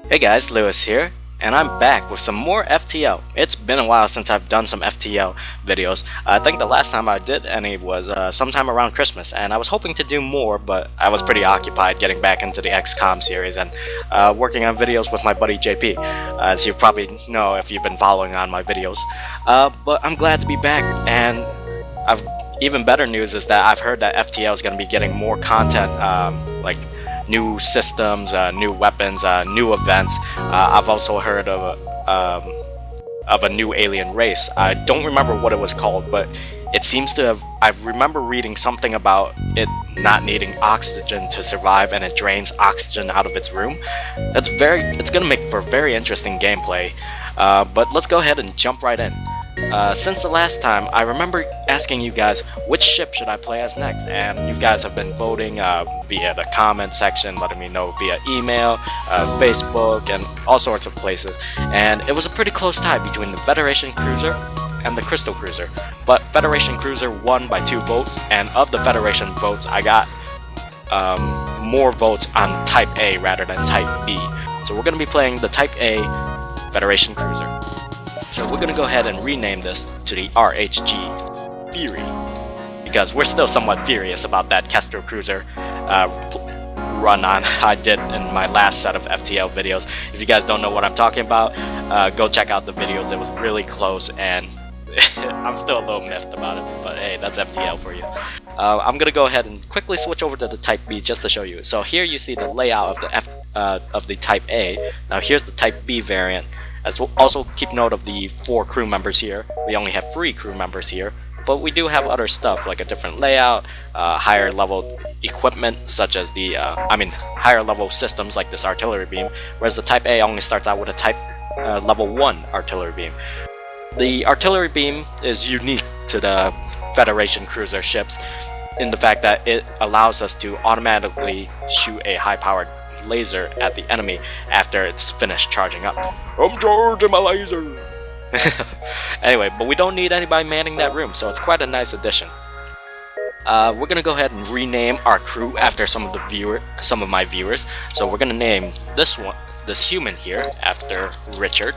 Hey guys, Lewis here, and I'm back with some more FTL. It's been a while since I've done some FTL videos. I think the last time I did any was sometime around Christmas, and I was hoping to do more, but I was pretty occupied getting back into the XCOM series and working on videos with my buddy JP, as you probably know if you've been following on my videos. But I'm glad to be back, and even better news is that I've heard that FTL is going to be getting more content, like new systems, new weapons, new events. I've also heard of a new alien race. I don't remember what it was called, but it seems to have. I remember reading something about it not needing oxygen to survive, and it drains oxygen out of its room. It's gonna make for very interesting gameplay. But let's go ahead and jump right in. Since the last time, I remember asking you guys which ship should I play as next, and you guys have been voting via the comment section, letting me know via email, Facebook, and all sorts of places. And it was a pretty close tie between the Federation Cruiser and the Crystal Cruiser, but Federation Cruiser won by 2 votes, and of the Federation votes, I got more votes on Type A rather than Type B. So we're going to be playing the Type A Federation Cruiser. So we're going to go ahead and rename this to the RHG Fury, because we're still somewhat furious about that Kestrel Cruiser run on I did in my last set of FTL videos. If you guys don't know what I'm talking about, go check out the videos. It was really close, and I'm still a little miffed about it, but hey, that's FTL for you. I'm going to go ahead and quickly switch over to the Type B just to show you. So here you see the layout of the Type A. Now here's the Type B variant. Also keep note of the 4 crew members here. We only have 3 crew members here, but we do have other stuff like a different layout, higher level equipment such as the, higher level systems like this artillery beam, whereas the Type A only starts out with a Type level 1 artillery beam. The artillery beam is unique to the Federation cruiser ships in the fact that it allows us to automatically shoot a high-powered laser at the enemy after it's finished charging up. I'm charging my laser! Anyway, but we don't need anybody manning that room, so it's quite a nice addition. We're gonna go ahead and rename our crew after some of my viewers. So we're gonna name this human here after Richard.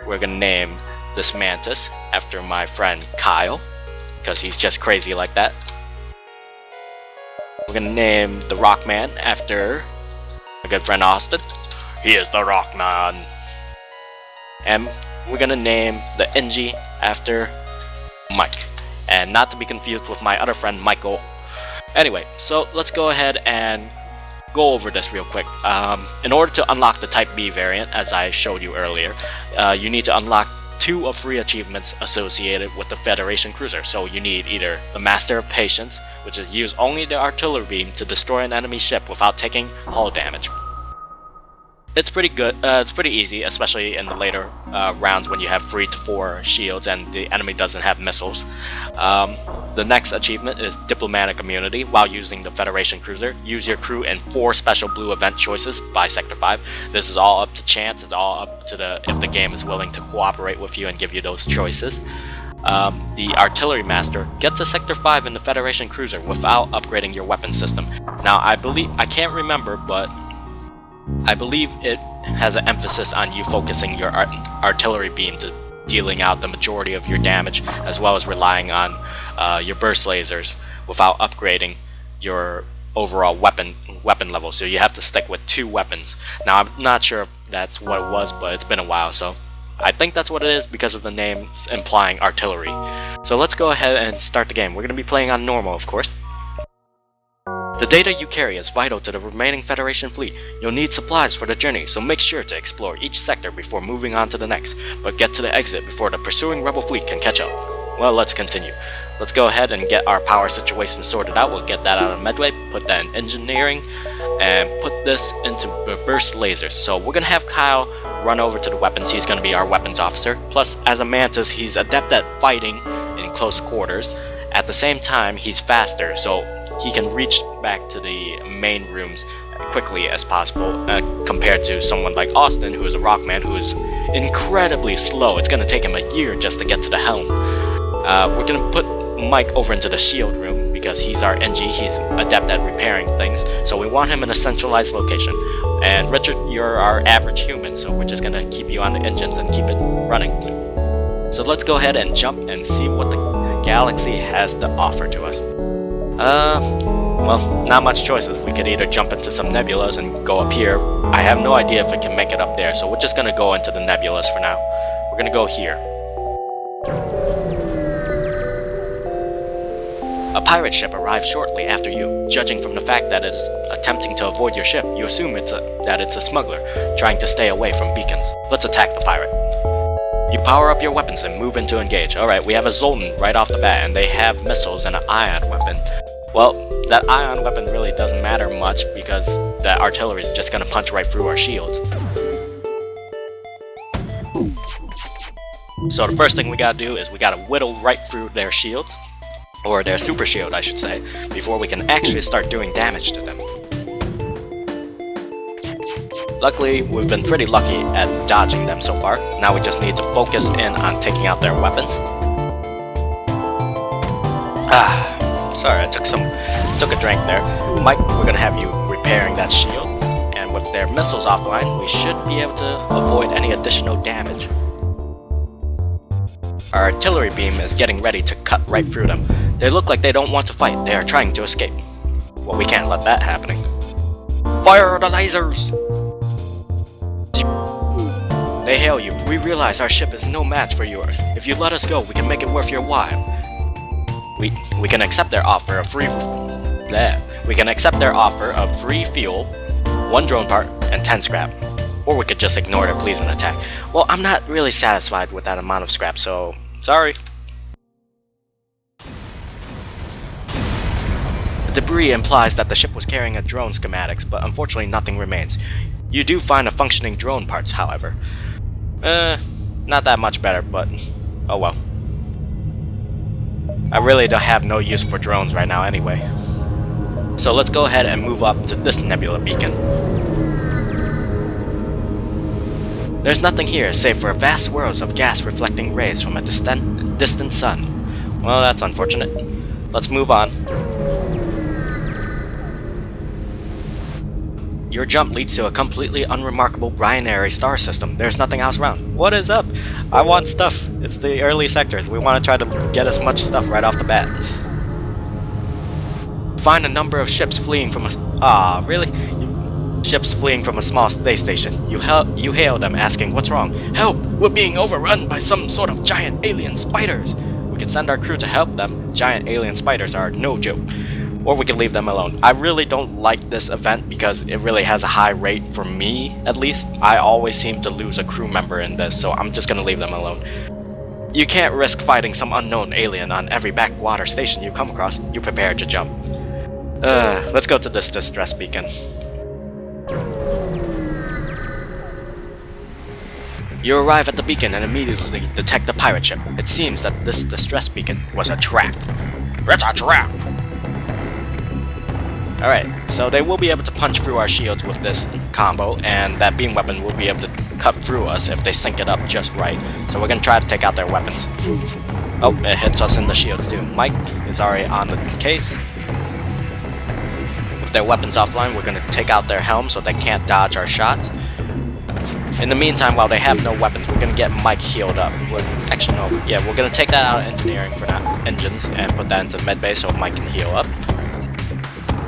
We're gonna name this mantis after my friend Kyle, because he's just crazy like that. We're gonna name the Rockman after my good friend Austin. He is the Rockman. And we're gonna name the NG after Mike, and not to be confused with my other friend Michael. Anyway, so let's go ahead and go over this real quick. In order to unlock the Type B variant, as I showed you earlier, you need to unlock 2 of 3 achievements associated with the Federation Cruiser. So you need either the Master of Patience, which is use only the artillery beam to destroy an enemy ship without taking hull damage. It's pretty good, it's pretty easy, especially in the later rounds when you have 3 to 4 shields and the enemy doesn't have missiles. The next achievement is Diplomatic Immunity. While using the Federation Cruiser, use your crew in 4 special blue event choices by Sector 5. This is all up to chance, it's all up to if the game is willing to cooperate with you and give you those choices. The Artillery Master, get to Sector 5 in the Federation Cruiser without upgrading your weapon system. Now I can't remember, but I believe it has an emphasis on you focusing your artillery beam to dealing out the majority of your damage, as well as relying on your burst lasers without upgrading your overall weapon level. So you have to stick with 2 weapons. Now I'm not sure if that's what it was, but it's been a while, so I think that's what it is because of the name implying artillery. So let's go ahead and start the game. We're going to be playing on normal, of course. The data you carry is vital to the remaining Federation fleet. You'll need supplies for the journey, so make sure to explore each sector before moving on to the next, but get to the exit before the pursuing rebel fleet can catch up. Well, let's continue. Let's go ahead and get our power situation sorted out. We'll get that out of Medway, put that in engineering, and put this into burst lasers. So we're gonna have Kyle run over to the weapons. He's gonna be our weapons officer. Plus, as a Mantis, he's adept at fighting in close quarters. At the same time, he's faster, so he can reach back to the main rooms quickly as possible, compared to someone like Austin, who is a Rockman, who is incredibly slow. It's going to take him a year just to get to the helm. We're going to put Mike over into the shield room, because he's our NG, he's adept at repairing things, so we want him in a centralized location. And Richard, you're our average human, so we're just gonna keep you on the engines and keep it running. So let's go ahead and jump and see what the galaxy has to offer to us. Well, not much choices. We could either jump into some nebulas and go up here. I have no idea if it can make it up there, so we're just gonna go into the nebulas for now. We're gonna go here. A pirate ship arrived shortly after you. Judging from the fact that it is attempting to avoid your ship, you assume that it's a smuggler, trying to stay away from beacons. Let's attack the pirate. You power up your weapons and move in to engage. Alright, we have a Zoltan right off the bat, and they have missiles and an ion weapon. Well, that ion weapon really doesn't matter much because that artillery is just gonna punch right through our shields. So the first thing we gotta do is we gotta whittle right through their shields. Or their super shield, I should say, before we can actually start doing damage to them. Luckily, we've been pretty lucky at dodging them so far. Now we just need to focus in on taking out their weapons. Sorry, I took a drink there. Mike, we're gonna have you repairing that shield, and with their missiles offline, we should be able to avoid any additional damage. Our artillery beam is getting ready to cut right through them. They look like they don't want to fight, they are trying to escape. Well, we can't let that happen. Fire the lasers! They hail you. We realize our ship is no match for yours. If you let us go, we can make it worth your while. We can accept their offer of free fuel, 1 drone part, and 10 scrap. Or we could just ignore their pleas and attack. Well, I'm not really satisfied with that amount of scrap, so sorry. The debris implies that the ship was carrying a drone schematics, but unfortunately nothing remains. You do find a functioning drone parts, however. Not that much better, but oh well. I really don't have no use for drones right now anyway. So let's go ahead and move up to this nebula beacon. There's nothing here save for vast swirls of gas reflecting rays from a distant sun. Well, that's unfortunate. Let's move on. Your jump leads to a completely unremarkable binary star system. There's nothing else around. What is up? I want stuff. It's the early sectors. We want to try to get as much stuff right off the bat. Find a number of ships fleeing from a... really? Ships fleeing from a small space station. You hail them asking, what's wrong? Help! We're being overrun by some sort of giant alien spiders! We can send our crew to help them. Giant alien spiders are no joke. Or we can leave them alone. I really don't like this event because it really has a high rate for me, at least. I always seem to lose a crew member in this, so I'm just gonna leave them alone. You can't risk fighting some unknown alien on every backwater station you come across. You prepare to jump. Let's go to this distress beacon. You arrive at the beacon and immediately detect a pirate ship. It seems that this distress beacon was a trap. It's a trap! Alright, so they will be able to punch through our shields with this combo, and that beam weapon will be able to cut through us if they sync it up just right. So we're gonna try to take out their weapons. Oh, it hits us in the shields too. Mike is already on the case. With their weapons offline, we're gonna take out their helm so they can't dodge our shots. In the meantime, while they have no weapons, we're gonna get Mike healed up. Actually, no, yeah, we're gonna take that out of engineering for now, engines, and put that into medbay so Mike can heal up.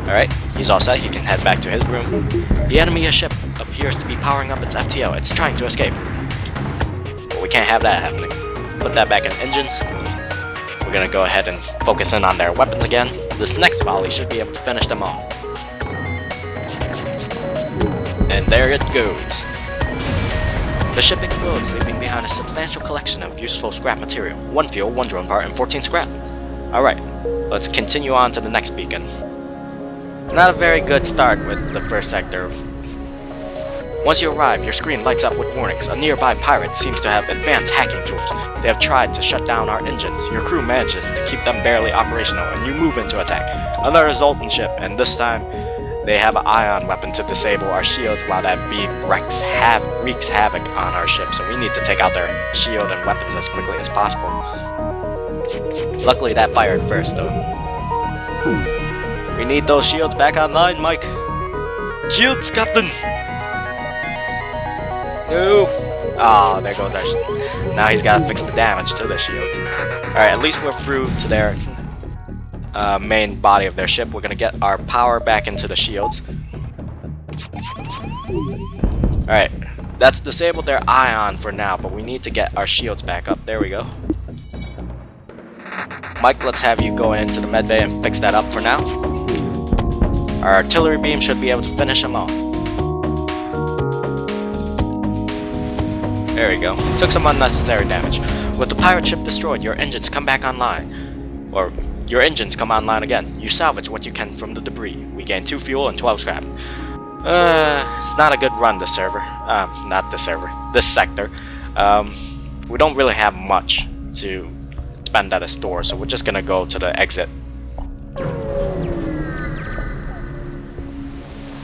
Alright, he's all set, he can head back to his room. The enemy ship appears to be powering up its FTL, it's trying to escape. But we can't have that happening. Put that back in engines. We're gonna go ahead and focus in on their weapons again. This next volley should be able to finish them off. And there it goes. The ship explodes, leaving behind a substantial collection of useful scrap material. 1 fuel, 1 drone part, and 14 scrap. Alright, let's continue on to the next beacon. Not a very good start with the first sector. Once you arrive, your screen lights up with warnings. A nearby pirate seems to have advanced hacking tools. They have tried to shut down our engines. Your crew manages to keep them barely operational, and you move into attack. Another Zoltan ship, and this time, they have an ion weapon to disable our shields while that beam wreaks havoc on our ship, so we need to take out their shield and weapons as quickly as possible. Luckily that fired first though. We need those shields back online, Mike. Shields, Captain! No! Oh, there goes our now he's gotta fix the damage to the shields. Alright, at least we're through to their main body of their ship. We're gonna get our power back into the shields. Alright, that's disabled their ion for now, but we need to get our shields back up. There we go. Mike, let's have you go into the medbay and fix that up for now. Our artillery beam should be able to finish them off. There we go. Took some unnecessary damage. With the pirate ship destroyed, your engines come back online. Or, your engines come online again. You salvage what you can from the debris. We gain 2 fuel and 12 scrap. It's not a good run, this server. Not this server. This sector. We don't really have much to spend at a store, so we're just gonna go to the exit.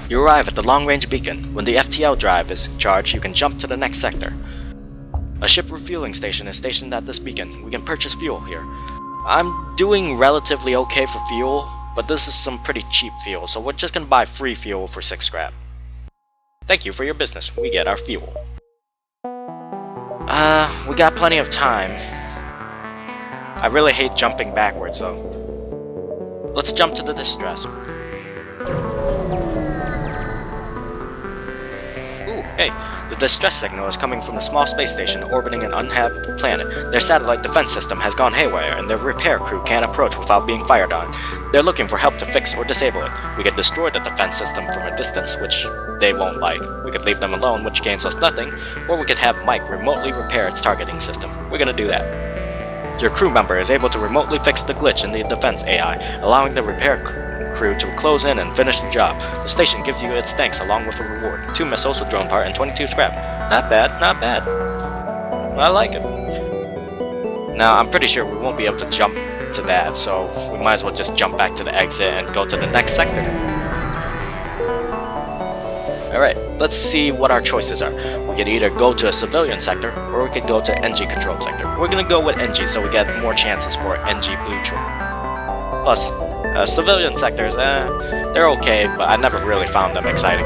You arrive at the long-range beacon. When the FTL drive is charged, you can jump to the next sector. A ship refueling station is stationed at this beacon. We can purchase fuel here. I'm doing relatively okay for fuel, but this is some pretty cheap fuel, so we're just gonna buy free fuel for 6 scrap. Thank you for your business. We get our fuel. We got plenty of time. I really hate jumping backwards, though. Let's jump to the distress. Ooh, hey, the distress signal is coming from the small space station orbiting an uninhabited planet. Their satellite defense system has gone haywire, and their repair crew can't approach without being fired on. They're looking for help to fix or disable it. We could destroy the defense system from a distance, which they won't like. We could leave them alone, which gains us nothing, or we could have Mike remotely repair its targeting system. We're gonna do that. Your crew member is able to remotely fix the glitch in the defense AI, allowing the repair crew to close in and finish the job. The station gives you its thanks along with a reward. 2 missiles, a drone part, and 22 scrap. Not bad, not bad. I like it. Now, I'm pretty sure we won't be able to jump to that, so we might as well just jump back to the exit and go to the next sector. Alright, let's see what our choices are. We could either go to a civilian sector, or we could go to NG controlled sector. We're gonna go with NG so we get more chances for NG blue chip. Plus, civilian sectors, they're okay, but I never really found them exciting.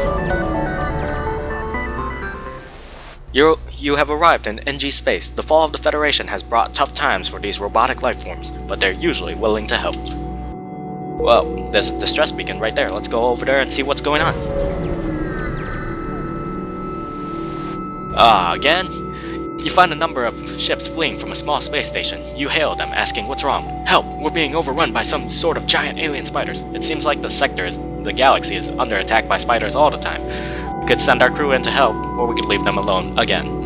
You have arrived in NG space. The fall of the Federation has brought tough times for these robotic life forms, but they're usually willing to help. Well, there's a distress beacon right there. Let's go over there and see what's going on. Again? You find a number of ships fleeing from a small space station. You hail them, asking what's wrong. Help! We're being overrun by some sort of giant alien spiders. It seems like the galaxy is under attack by spiders all the time. We could send our crew in to help, or we could leave them alone again.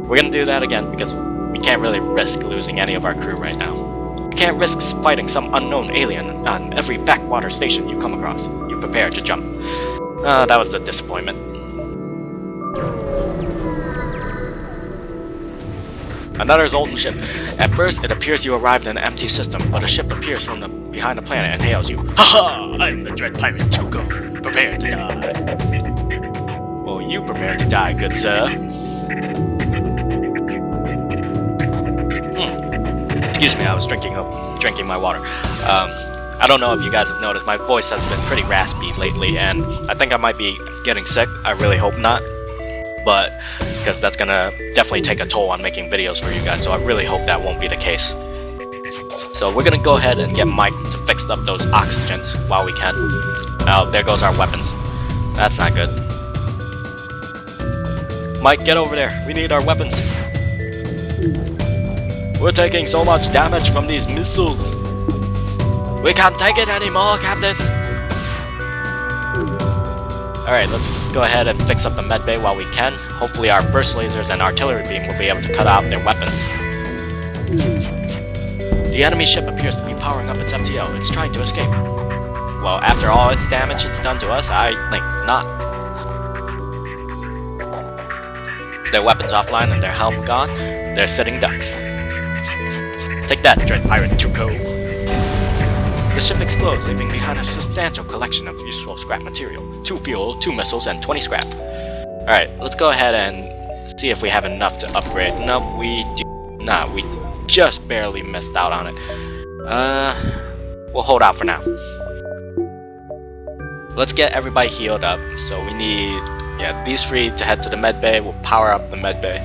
We're gonna do that again because we can't really risk losing any of our crew right now. You can't risk fighting some unknown alien on every backwater station you come across. You prepare to jump. That was the disappointment. Another Zoltan ship. At first, it appears you arrived in an empty system, but a ship appears from behind the planet and hails you. Haha! I'm the dread pirate Tuco. Prepare to die. Well, you prepare to die, good sir. Excuse me, I was drinking my water. I don't know if you guys have noticed, my voice has been pretty raspy lately, and I think I might be getting sick. I really hope not. But because that's gonna definitely take a toll on making videos for you guys, so I really hope that won't be the case. So we're gonna go ahead and get Mike to fix up those oxygens while we can. Oh, there goes our weapons. That's not good. Mike, get over there. We need our weapons. We're taking so much damage from these missiles. We can't take it anymore, Captain. Alright, let's go ahead and fix up the medbay while we can. Hopefully our burst lasers and artillery beam will be able to cut out their weapons. The enemy ship appears to be powering up its FTL. It's trying to escape. Well, after all its damage it's done to us, I think not. Their weapons offline and their helm gone, they're sitting ducks. Take that, dread pirate Tuco. The ship explodes, leaving behind a substantial collection of useful scrap material. 2 fuel, 2 missiles, and 20 scrap. Alright, let's go ahead and see if we have enough to upgrade. No, we do not. We just barely missed out on it. We'll hold out for now. Let's get everybody healed up. So we need, yeah, these three to head to the med bay. We'll power up the med bay.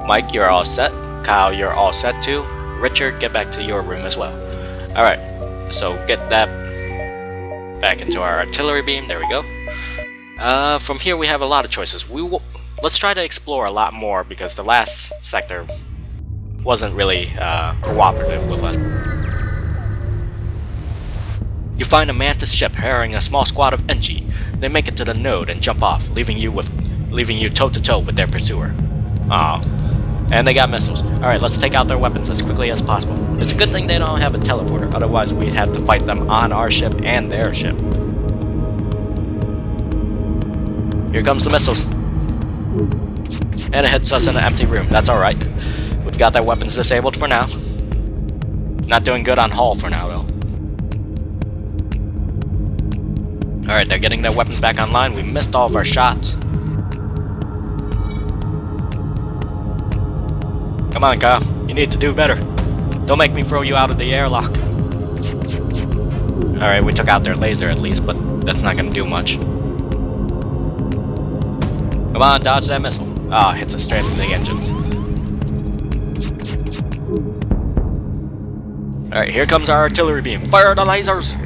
Mike, you're all set. Kyle, you're all set too. Richard, get back to your room as well. Alright, so get that back into our artillery beam. There we go. From here we have a lot of choices. Let's try to explore a lot more because the last sector wasn't really cooperative with us. You find a Mantis ship harrying a small squad of NG. They make it to the node and jump off, leaving you toe to toe with their pursuer. Aw. And they got missiles. Alright, let's take out their weapons as quickly as possible. It's a good thing they don't have a teleporter, otherwise we'd have to fight them on our ship and their ship. Here comes the missiles. And it hits us in an empty room. That's alright. We've got their weapons disabled for now. Not doing good on hull for now, though. Alright, they're getting their weapons back online. We missed all of our shots. Come on, Kyle. You need to do better. Don't make me throw you out of the airlock. Alright, we took out their laser at least, but that's not gonna do much. Come on, dodge that missile. Ah, hits us straight into the engines. Alright, here comes our artillery beam. Fire the lasers!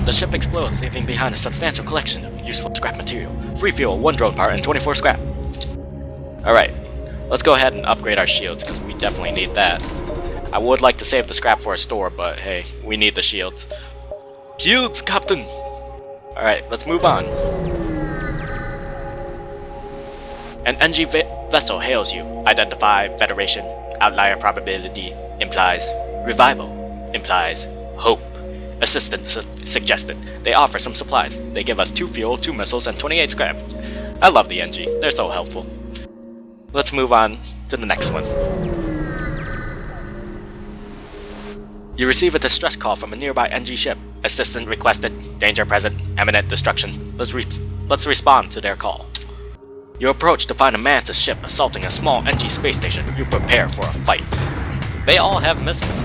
The ship explodes, leaving behind a substantial collection of useful scrap material. 3 fuel, 1 drone part, and 24 scrap. Alright, let's go ahead and upgrade our shields, because we definitely need that. I would like to save the scrap for a store, but hey, we need the shields. Shields, Captain! Alright, let's move on. An NG vessel hails you. Identify, Federation, outlier probability, implies revival, implies hope. Assistance suggested. They offer some supplies. They give us 2 fuel, 2 missiles, and 28 scrap. I love the NG. They're so helpful. Let's move on to the next one. You receive a distress call from a nearby NG ship. Assistant requested. Danger present. Imminent destruction. Let's respond to their call. You approach to find a Mantis ship assaulting a small NG space station. You prepare for a fight. They all have missiles.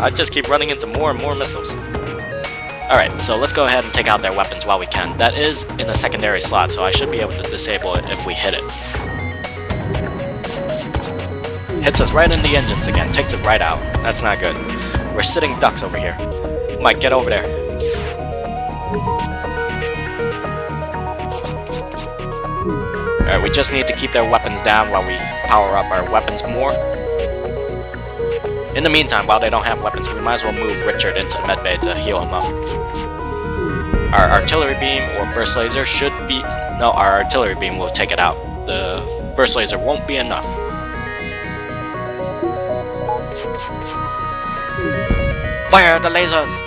I just keep running into more and more missiles. Alright, so let's go ahead and take out their weapons while we can. That is in a secondary slot, so I should be able to disable it if we hit it. Hits us right in the engines again, takes it right out. That's not good. We're sitting ducks over here. Mike, get over there. Alright, we just need to keep their weapons down while we power up our weapons more. In the meantime, while they don't have weapons, we might as well move Richard into the medbay to heal him up. Our artillery beam or burst laser should be... No, our artillery beam will take it out. The burst laser won't be enough. Fire the lasers!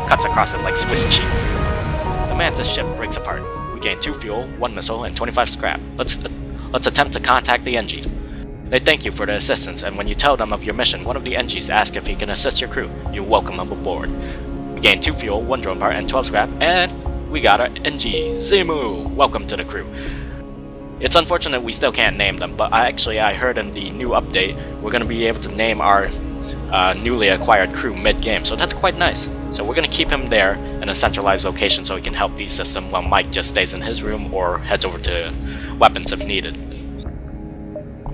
Cuts across it like Swiss cheese. The Mantis ship breaks apart. We gain 2 fuel, 1 missile, and 25 scrap. Let's attempt to contact the NG. They thank you for the assistance, and when you tell them of your mission, one of the NGs asks if he can assist your crew. You welcome him aboard. We gain 2 fuel, 1 drone part, and 12 scrap, and we got our NG. Zimu! Welcome to the crew. It's unfortunate we still can't name them, but I heard in the new update, we're going to be able to name our newly acquired crew mid-game, so that's quite nice. So we're going to keep him there in a centralized location so he can help the system while Mike just stays in his room or heads over to weapons if needed.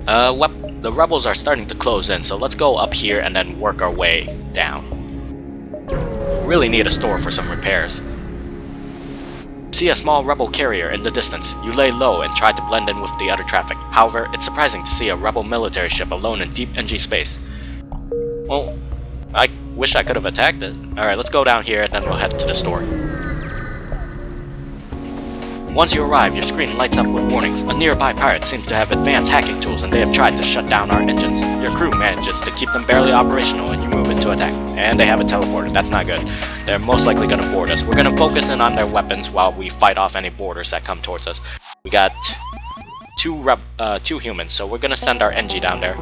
The rebels are starting to close in, so let's go up here and then work our way down. Really need a store for some repairs. See a small rebel carrier in the distance. You lay low and try to blend in with the other traffic. However, it's surprising to see a rebel military ship alone in deep NG space. Well, I wish I could have attacked it. Alright, let's go down here and then we'll head to the store. Once you arrive, your screen lights up with warnings. A nearby pirate seems to have advanced hacking tools and they have tried to shut down our engines. Your crew manages to keep them barely operational and you move into attack. And they have a teleporter, that's not good. They're most likely going to board us. We're going to focus in on their weapons while we fight off any boarders that come towards us. We got two humans, so we're going to send our NG down there.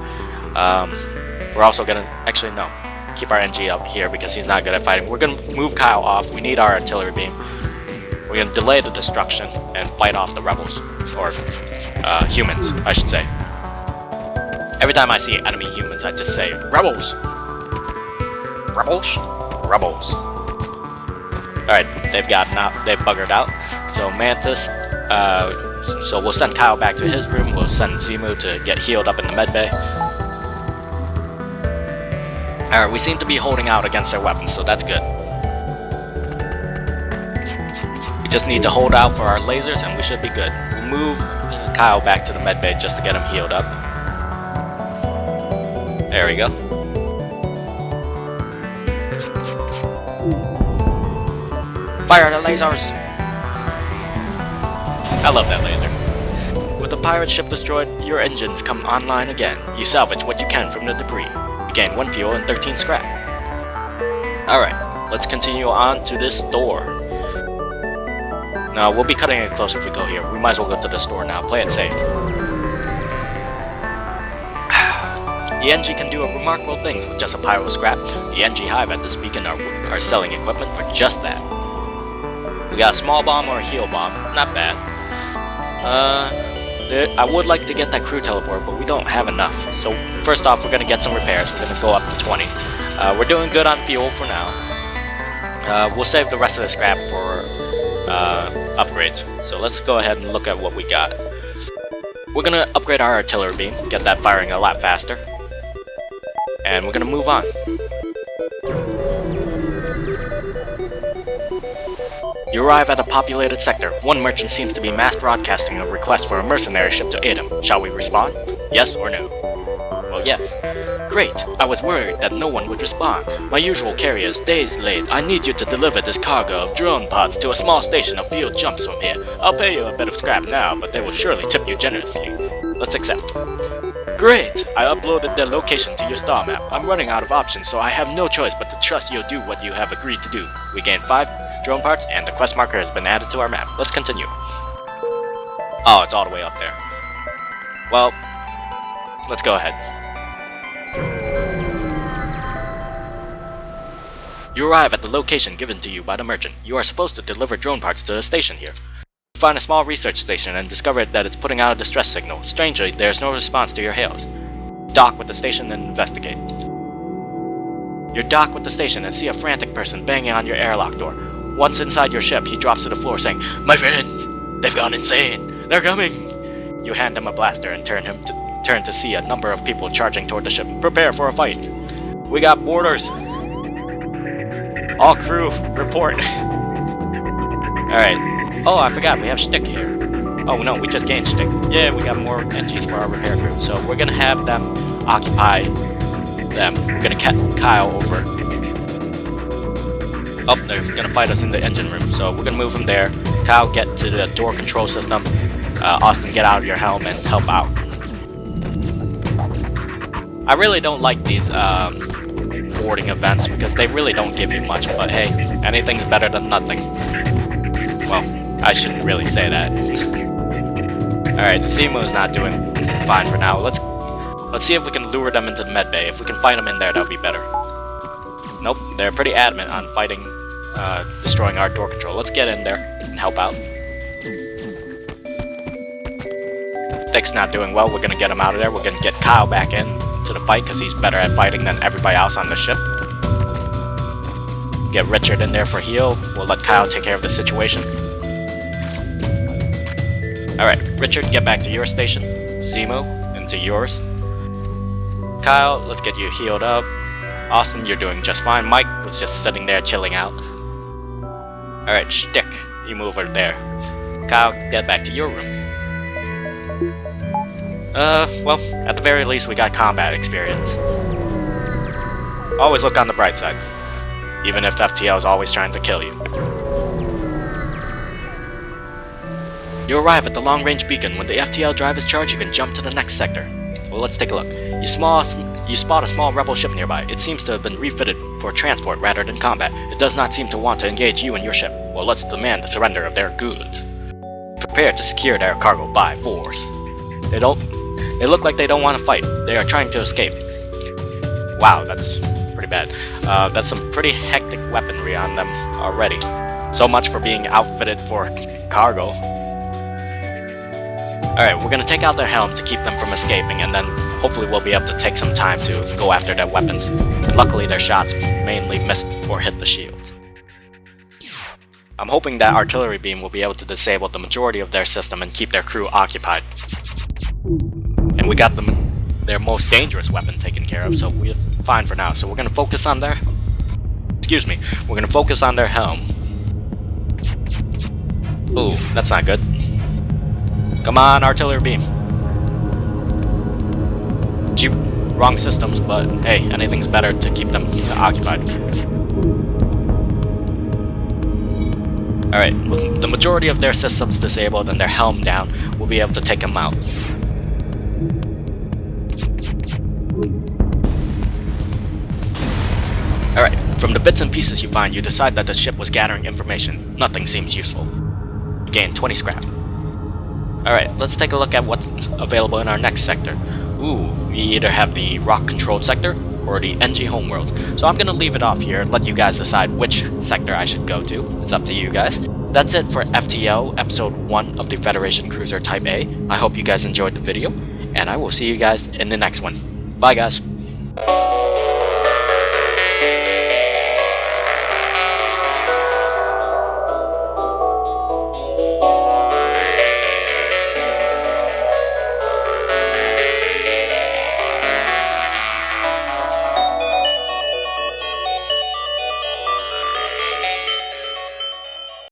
We're also going to, actually no, keep our NG up here because he's not good at fighting. We're going to move Kyle off, we need our artillery beam. We're going to delay the destruction and fight off the rebels, or humans, I should say. Every time I see enemy humans, I just say, rebels! Rebels? Rebels. Alright, they've buggered out. So Mantis, so we'll send Kyle back to his room, we'll send Zimu to get healed up in the medbay. Alright, we seem to be holding out against their weapons, so that's good. We just need to hold out for our lasers and we should be good. We'll move Kyle back to the medbay just to get him healed up. There we go. Fire the lasers! I love that laser. With the pirate ship destroyed, your engines come online again. You salvage what you can from the debris. You gain 1 fuel and 13 scrap. Alright, let's continue on to this store. Now, we'll be cutting it close if we go here. We might as well go to the store now. Play it safe. The NG can do remarkable things with just a pyro scrap. The NG Hive at this beacon are selling equipment for just that. We got a small bomb or a heal bomb. Not bad. I would like to get that crew teleport, but we don't have enough. So first off, we're going to get some repairs. We're going to go up to 20. We're doing good on fuel for now. We'll save the rest of the scrap for upgrades. So let's go ahead and look at what we got. We're going to upgrade our artillery beam, get that firing a lot faster. And we're going to move on. You arrive at a populated sector. One merchant seems to be mass broadcasting a request for a mercenary ship to aid him. Shall we respond? Yes or no? Well, yes. Great! I was worried that no one would respond. My usual carrier is days late. I need you to deliver this cargo of drone pods to a small station a few jumps from here. I'll pay you a bit of scrap now, but they will surely tip you generously. Let's accept. Great! I uploaded the location to your star map. I'm running out of options, so I have no choice but to trust you'll do what you have agreed to do. We gained 5 drone parts, and the quest marker has been added to our map. Let's continue. Oh, it's all the way up there. Well, let's go ahead. You arrive at the location given to you by the merchant. You are supposed to deliver drone parts to the station here. You find a small research station and discover that it's putting out a distress signal. Strangely, there is no response to your hails. Dock with the station and investigate. You dock with the station and see a frantic person banging on your airlock door. Once inside your ship, he drops to the floor saying, "My friends, they've gone insane. They're coming." You hand him a blaster and turn to see a number of people charging toward the ship. Prepare for a fight. We got boarders. All crew, report. Alright. Oh, I forgot, we have Shtick here. Oh no, we just gained Shtick. Yeah, we got more NGs for our repair crew. So we're gonna have them occupy them. We're gonna cat Kyle over. Oh, they're gonna fight us in the engine room, so we're gonna move him there. Kyle, get to the door control system. Austin, get out of your helm and help out. I really don't like these boarding events because they really don't give you much, but hey, anything's better than nothing. Well, I shouldn't really say that. Alright, the Zimu's not doing fine for now. Let's see if we can lure them into the medbay. If we can fight them in there, that would be better. Nope, they're pretty adamant on fighting, destroying our door control. Let's get in there and help out. Thick's not doing well. We're gonna get him out of there. We're gonna get Kyle back in to the fight because he's better at fighting than everybody else on the ship. Get Richard in there for heal. We'll let Kyle take care of the situation. Alright, Richard, get back to your station. Zimu, into yours. Kyle, let's get you healed up. Austin, you're doing just fine. Mike was just sitting there chilling out. Alright, Shtick, you move over there. Kyle, get back to your room. Well, at the very least we got combat experience. Always look on the bright side. Even if FTL is always trying to kill you. You arrive at the long-range beacon. When the FTL drive is charged, you can jump to the next sector. Well, let's take a look. You spot a small rebel ship nearby. It seems to have been refitted for transport rather than combat. It does not seem to want to engage you and your ship. Well, let's demand the surrender of their goods. Prepare to secure their cargo by force. They look like they don't want to fight. They are trying to escape. Wow, that's pretty bad. That's some pretty hectic weaponry on them already. So much for being outfitted for cargo. Alright, we're gonna take out their helm to keep them from escaping, and then hopefully we'll be able to take some time to go after their weapons. But luckily their shots mainly missed or hit the shields. I'm hoping that artillery beam will be able to disable the majority of their system and keep their crew occupied. And we got their most dangerous weapon taken care of, so we're fine for now. So we're gonna focus on their... we're gonna focus on their helm. Ooh, that's not good. Come on, artillery beam. Wrong systems, but hey, anything's better to keep them occupied. Alright, with the majority of their systems disabled and their helm down, we'll be able to take them out. Alright, from the bits and pieces you find, you decide that the ship was gathering information. Nothing seems useful. You gain 20 scrap. Alright, let's take a look at what's available in our next sector. Ooh, we either have the rock-controlled sector or the NG homeworld. So I'm gonna leave it off here and let you guys decide which sector I should go to. It's up to you guys. That's it for FTL episode 1 of the Federation Cruiser Type A. I hope you guys enjoyed the video, and I will see you guys in the next one. Bye guys.